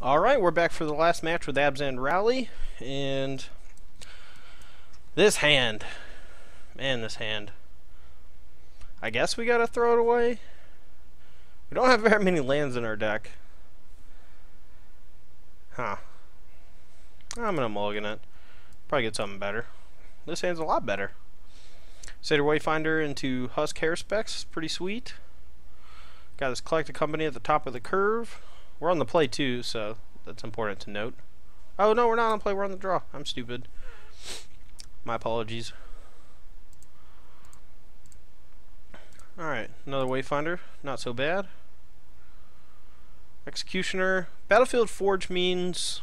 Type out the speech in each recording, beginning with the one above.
Alright, we're back for the last match with Abs and Rally, and this hand. Man, this hand. I guess we gotta throw it away. We don't have very many lands in our deck. Huh. I'm gonna mulligan it. Probably get something better. This hand's a lot better. Seder Wayfinder into Husk Hair Specs. Pretty sweet. Got this collected company at the top of the curve. We're on the play too, so that's important to note. Oh no, we're not on play, we're on the draw. I'm stupid. My apologies. Alright, another Wayfinder. Not so bad. Executioner. Battlefield Forge means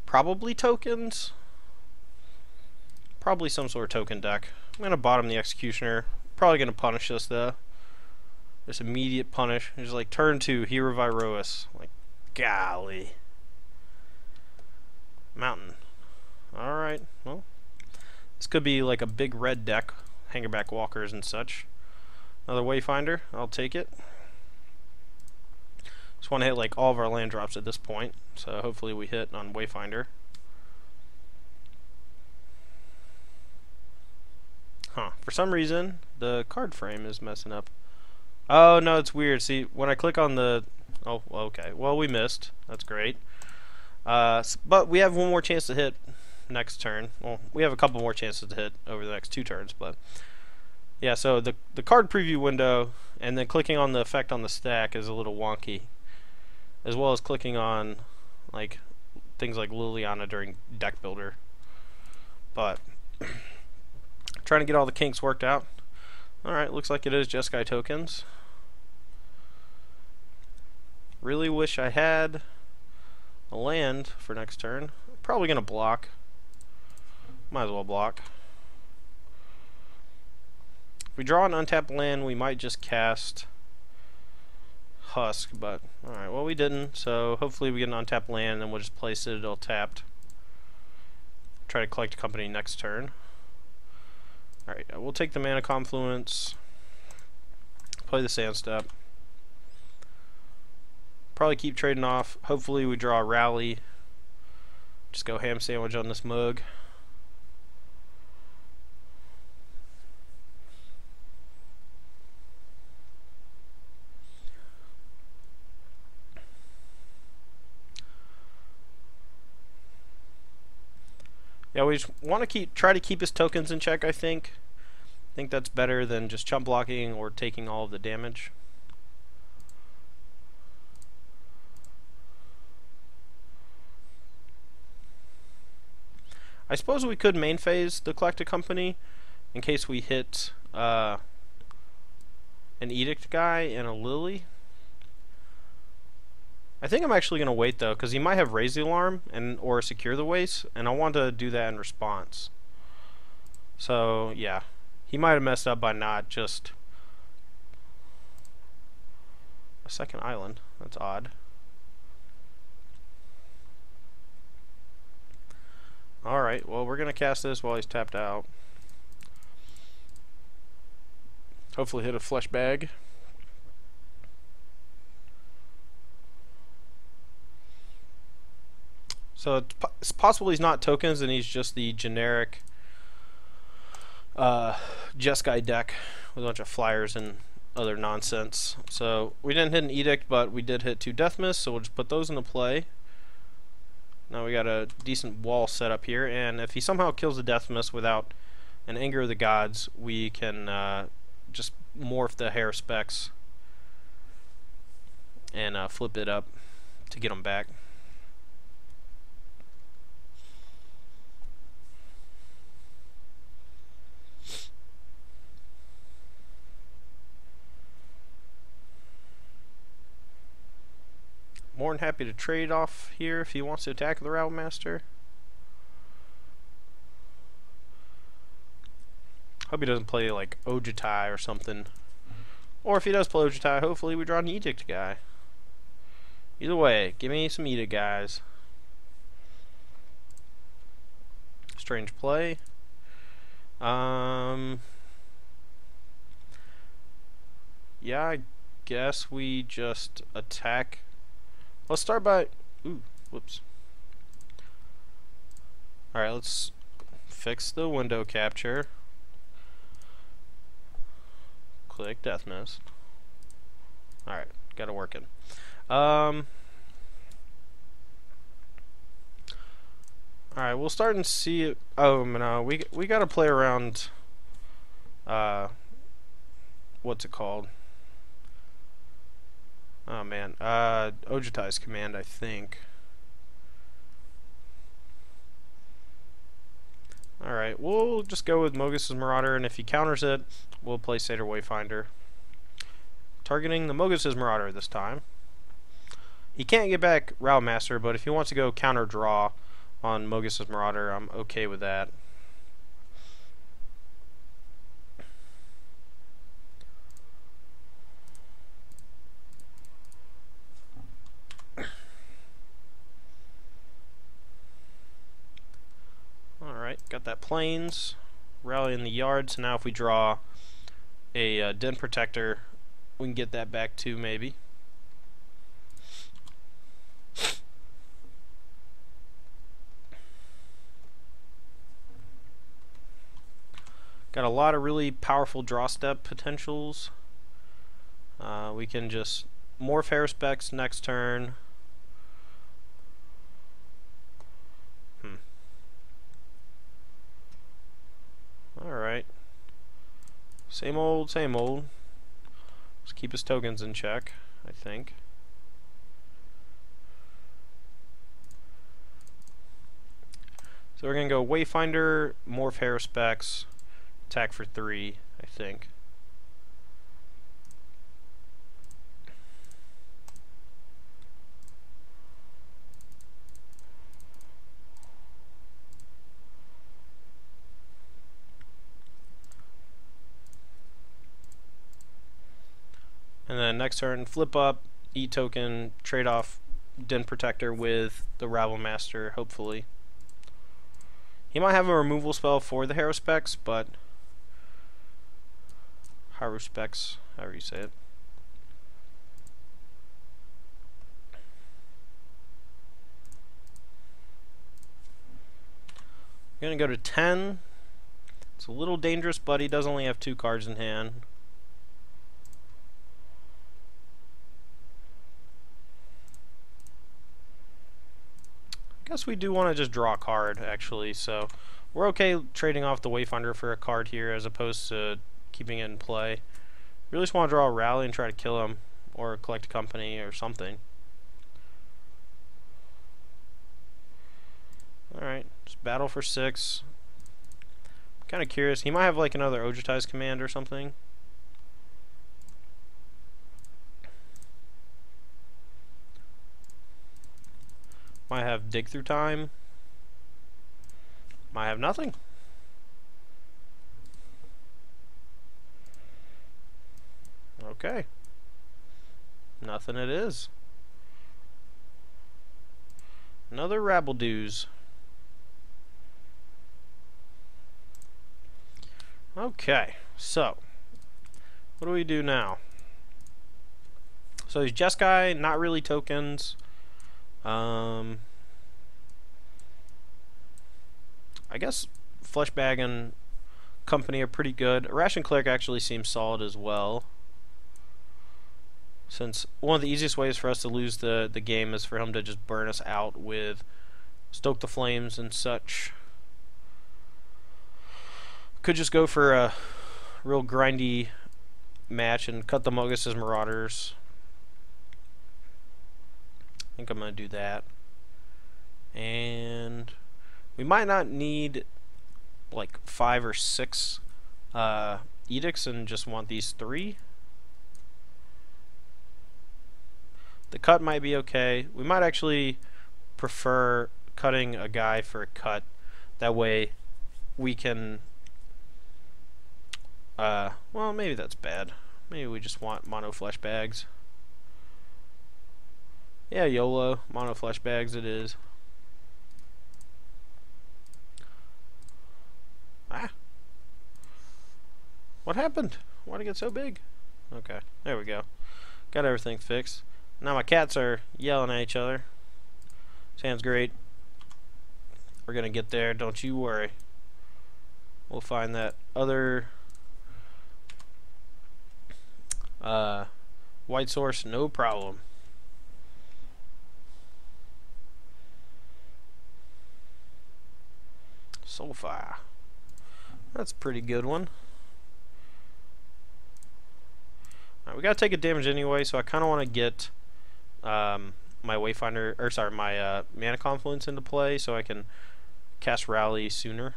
probably tokens. Probably some sort of token deck. I'm going to bottom the Executioner. Probably going to punish this though. Just immediate punish. It's like turn 2, Hero Virois. Like, golly. Mountain. Alright, well. This could be like a big red deck. Hangerback Walkers and such. Another Wayfinder. I'll take it. Just want to hit like all of our land drops at this point. So hopefully we hit on Wayfinder. Huh. For some reason, the card frame is messing up. Oh, no, it's weird. See, when I click on the... Oh, okay. Well, we missed. That's great. But we have one more chance to hit next turn. Well, we have a couple more chances to hit over the next 2 turns, but... Yeah, so the card preview window and then clicking on the effect on the stack is a little wonky. As well as clicking on, like, things like Liliana during deck builder. But... trying to get all the kinks worked out. Alright, looks like it is Jeskai tokens. Really wish I had a land for next turn. Probably going to block. Might as well block. If we draw an untapped land, we might just cast Husk, but alright, well we didn't, so hopefully we get an untapped land and then we'll just play Citadel tapped. Try to collect a company next turn. Alright, we'll take the Mana Confluence, play the Sand Step. Probably keep trading off. Hopefully we draw a Rally. Just go ham sandwich on this mug. Yeah, we just want to try to keep his tokens in check, I think. I think that's better than just chump blocking or taking all of the damage. I suppose we could main phase the collected company in case we hit an Edict guy and a Lily. I think I'm actually going to wait though, because he might have Raise the Alarm or Secure the Waste, and I want to do that in response. So yeah, he might have messed up by not just a second island. That's odd. Alright, well we're going to cast this while he's tapped out. Hopefully hit a flesh bag. So it's possible he's not tokens and he's just the generic Jeskai deck with a bunch of flyers and other nonsense. So we didn't hit an Edict, but we did hit 2 Death Mist, so we'll just put those into play. Now we got a decent wall set up here, and if he somehow kills the Death Mist without an Anger of the Gods, we can just morph the hair specs and flip it up to get them back. More than happy to trade off here if he wants to attack the Route Master. Hope he doesn't play like Ojutai or something. Or if he does play Ojutai, hopefully we draw an Edict guy. Either way, give me some Edict guys. Strange play. Yeah, I guess we just attack. Let's start by Ooh, whoops. Alright, let's fix the window capture. Click death mist. Alright, got it working. Alright, we'll start and see it. Oh no, we gotta play around. What's it called? Oh man, Ojutai's command, I think. Alright, we'll just go with Mogus's Marauder, and if he counters it, we'll play Satyr Wayfinder. Targeting the Mogus's Marauder this time. He can't get back Route Master, but if he wants to go counter draw on Mogus's Marauder, I'm okay with that. Alright, got that Plains. Rally in the yard, so now if we draw a Den Protector, we can get that back too, maybe. Got a lot of really powerful draw step potentials. We can just morph Haruspex next turn. Alright. Same old, same old. Let's keep his tokens in check, I think. So we're going to go Wayfinder, morph Haruspex, attack for 3, I think. And then next turn, flip up, eat token, trade off Den Protector with the Rabble Master, hopefully. He might have a removal spell for the Haruspex, but Haruspex, however you say it. I'm gonna go to 10. It's a little dangerous, but he does only have 2 cards in hand. I guess we do want to just draw a card, actually, so we're okay trading off the Wayfinder for a card here as opposed to keeping it in play. Really just want to draw a rally and try to kill him, or collect a company or something. Alright, just battle for 6. I'm kind of curious. He might have like another Ojutai's command or something. Might have dig through time. Might have nothing. Okay. Nothing it is. Another Rabble-Doos. Okay, so what do we do now? So he's Jeskai, not really tokens. I guess Fleshbag and company are pretty good. Ration Cleric actually seems solid as well, since one of the easiest ways for us to lose the game is for him to just burn us out with Stoke the Flames and such. Could just go for a real grindy match and cut the Mogus's Marauders. I think I'm going to do that. And we might not need like 5 or 6 edicts and just want these 3. The cut might be okay. We might actually prefer cutting a guy for a cut. That way we can well, maybe that's bad. Maybe we just want mono flesh bags. Yeah, YOLO, mono flesh bags it is. Ah. What happened? Why'd it get so big? Okay, there we go. Got everything fixed. Now my cats are yelling at each other. Sounds great. We're gonna get there, don't you worry. We'll find that other white source, no problem. Sulfur. That's a pretty good one. Alright, we gotta take a damage anyway, so I kinda wanna get my Wayfinder, or sorry, my Mana Confluence into play so I can cast Rally sooner.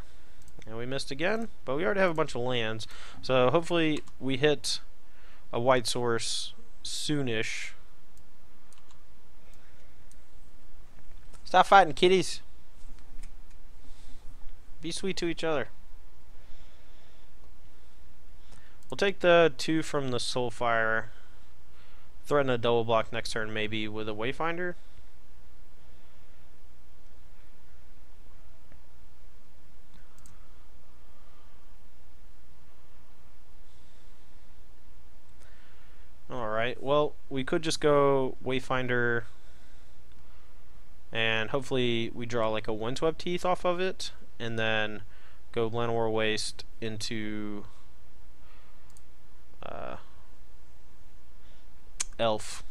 And we missed again, but we already have a bunch of lands, so hopefully we hit a white source soonish. Stop fighting, kitties. Be sweet to each other. We'll take the 2 from the Soulfire. Threaten a double block next turn, maybe with a Wayfinder. Alright, well, we could just go Wayfinder, and hopefully we draw like a Windswept Teeth off of it, and then go Llanowar Waste into Elf.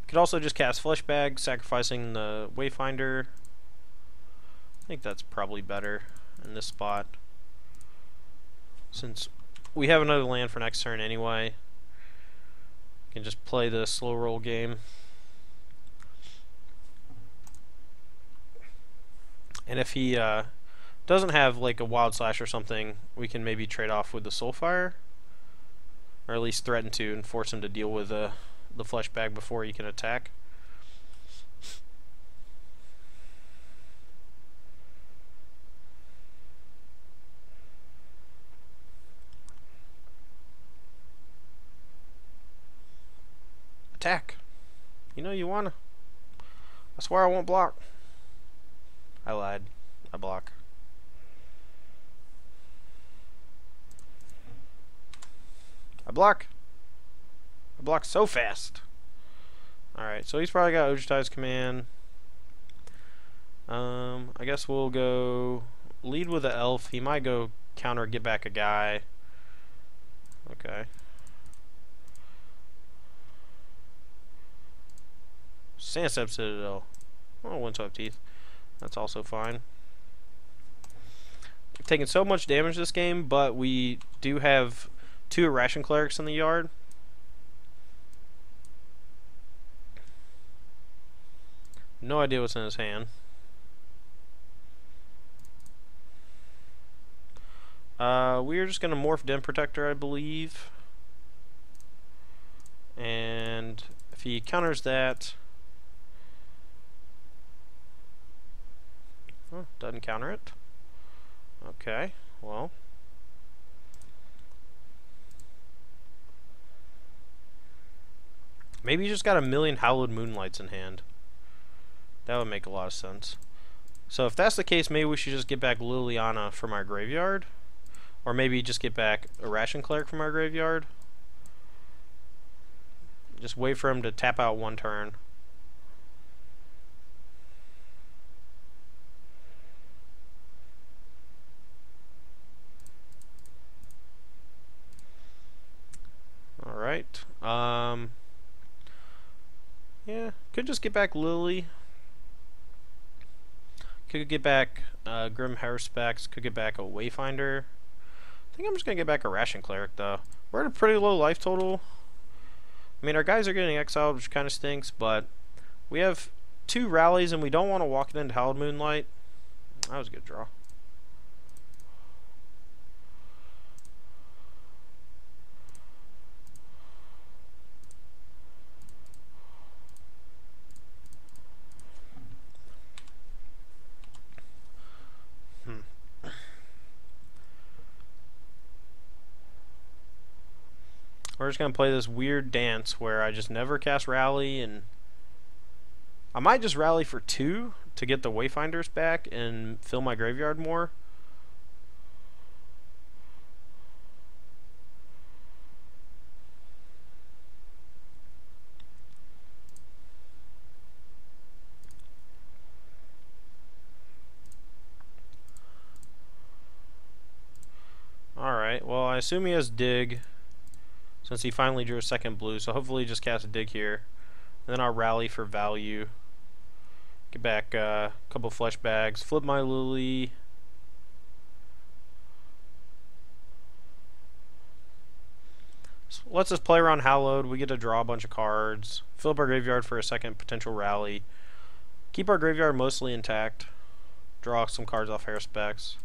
Could also just cast Fleshbag, sacrificing the Wayfinder. I think that's probably better in this spot, since we have another land for next turn anyway. Can just play the slow roll game. And if he doesn't have like a Wild Slash or something, we can maybe trade off with the Soulfire, or at least threaten to, and force him to deal with the Fleshbag before he can attack. Attack. You know you wanna. I swear I won't block. I lied. I block. I block. I block so fast. Alright, so he's probably got Ojutai's Command. I guess we'll go lead with the Elf. He might go counter, get back a guy. Okay. Sandstep Citadel. Oh, Windswept Teeth. That's also fine. We've taken so much damage this game, but we do have 2 Irration Clerics in the yard. No idea what's in his hand. We're just going to morph Den Protector, I believe. And if he counters that... Oh, doesn't counter it. Okay, well. Maybe you just got a million Hallowed Moonlights in hand. That would make a lot of sense. So if that's the case, maybe we should just get back Liliana from our graveyard. Or maybe just get back Irration Cleric from our graveyard. Just wait for him to tap out 1 turn. Alright. Yeah, could just get back Lily. Could get back Grim Haruspex. Could get back a Wayfinder. I think I'm just going to get back a Ration Cleric, though. We're at a pretty low life total. I mean, our guys are getting exiled, which kind of stinks, but we have 2 rallies, and we don't want to walk it into Hallowed Moonlight. That was a good draw. We're just going to play this weird dance where I just never cast Rally, and I might just rally for 2 to get the Wayfinders back and fill my graveyard more. well, I assume he has dig, since he finally drew a second blue, so hopefully he just casts a dig here. And then I'll rally for value. Get back a couple flesh bags. Flip my Lily. So let's just play around Hallowed. We get to draw a bunch of cards. Fill up our graveyard for a second potential rally. Keep our graveyard mostly intact. Draw some cards off hair specs.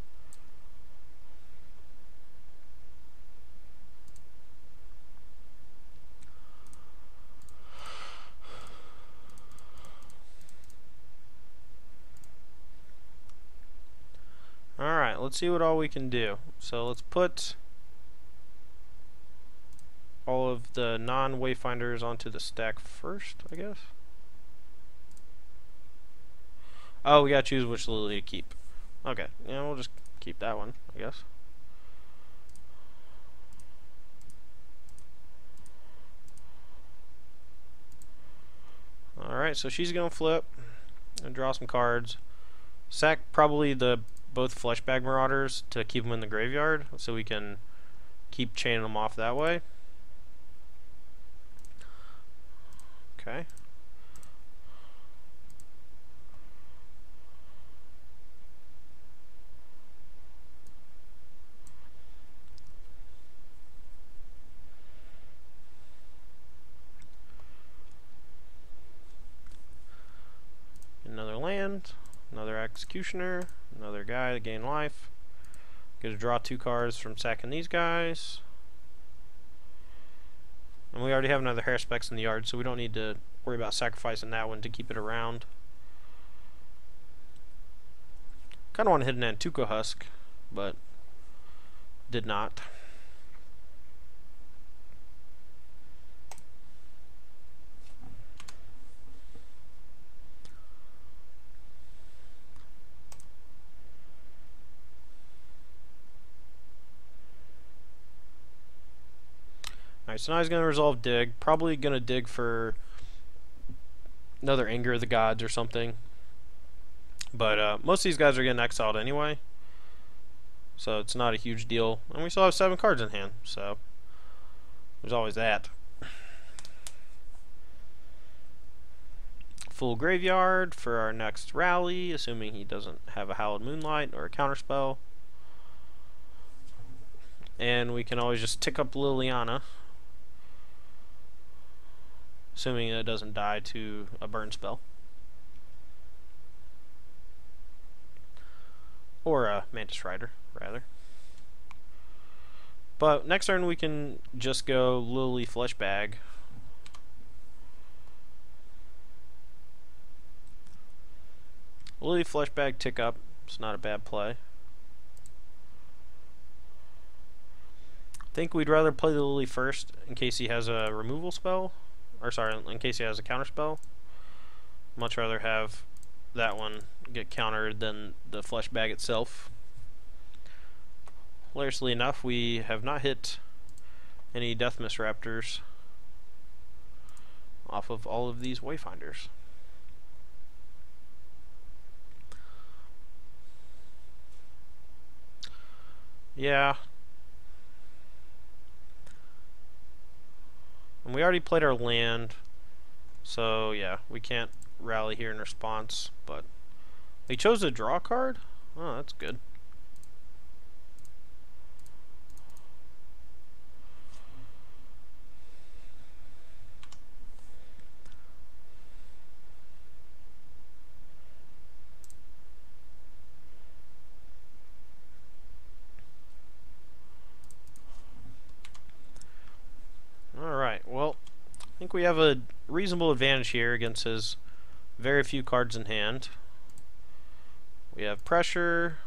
Alright, let's see what all we can do. So let's put all of the non-wayfinders onto the stack first, I guess. Oh, we gotta choose which Lily to keep. Okay, yeah, we'll just keep that one, I guess. Alright, so she's gonna flip and draw some cards. Sack probably the both Fleshbag Marauders to keep them in the graveyard, so we can keep chaining them off that way. Okay. Another land, another Executioner, another guy to gain life. Get to draw 2 cards from sacking these guys. And we already have another hair specs in the yard, so we don't need to worry about sacrificing that one to keep it around. Kind of want to hit an Antuco Husk, but did not. Alright, so now he's going to resolve dig. Probably going to dig for another Anger of the Gods or something. But most of these guys are getting exiled anyway, so it's not a huge deal. And we still have 7 cards in hand, so there's always that. Full graveyard for our next rally, assuming he doesn't have a Hallowed Moonlight or a counterspell. And we can always just tick up Liliana, assuming it doesn't die to a burn spell. Or a Mantis Rider, rather. But next turn we can just go Lily Fleshbag. Lily Fleshbag tick up. It's not a bad play. I think we'd rather play the Lily first in case he has a removal spell. Or sorry, in case he has a counter spell. Much rather have that one get countered than the Fleshbag itself. Hilariously enough, we have not hit any Death Mist Raptors off of all of these Wayfinders. Yeah. And we already played our land, so yeah, we can't rally here in response, but he chose a draw card? Oh, that's good. Alright, well, I think we have a reasonable advantage here against his very few cards in hand. We have pressure.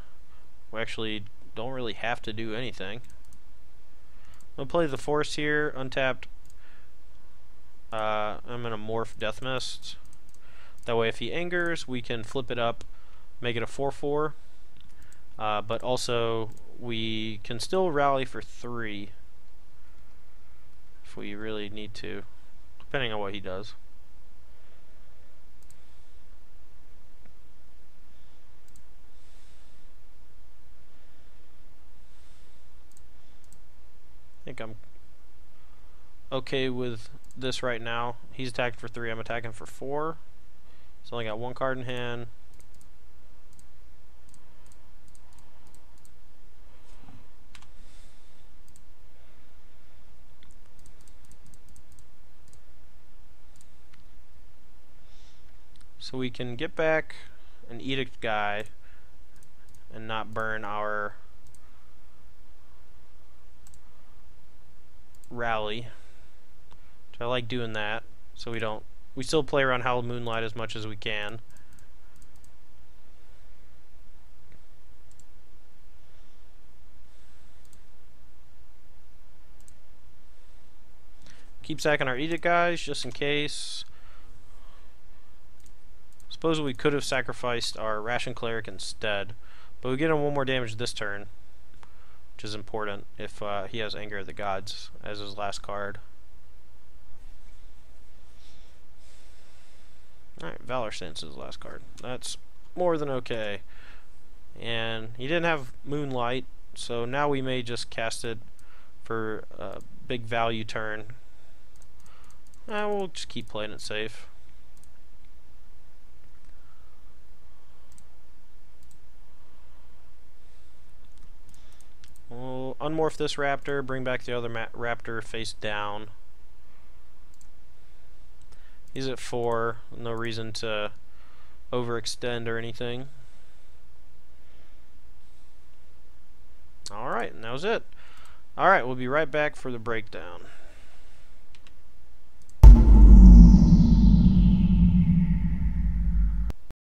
We actually don't really have to do anything. I'm going to play the Force here, untapped. I'm going to morph Death Mist. That way if he angers, we can flip it up, make it a 4/4. But also, we can still rally for 3 if we really need to, depending on what he does. think I'm okay with this right now. He's attacking for 3, I'm attacking for 4. So I only got 1 card in hand. So we can get back an edict guy and not burn our rally. I like doing that, so we still play around Hallowed Moonlight as much as we can. Keep sacking our edict guys just in case. Suppose we could have sacrificed our Ration Cleric instead, but we get him 1 more damage this turn, which is important if he has Anger of the Gods as his last card. Alright, Valor Stance is his last card. That's more than okay. And he didn't have Moonlight, so now we may just cast it for a big value turn. We'll just keep playing it safe. We'll unmorph this raptor, bring back the other raptor face down. He's at 4, no reason to overextend or anything. Alright, and that was it. Alright, we'll be right back for the breakdown.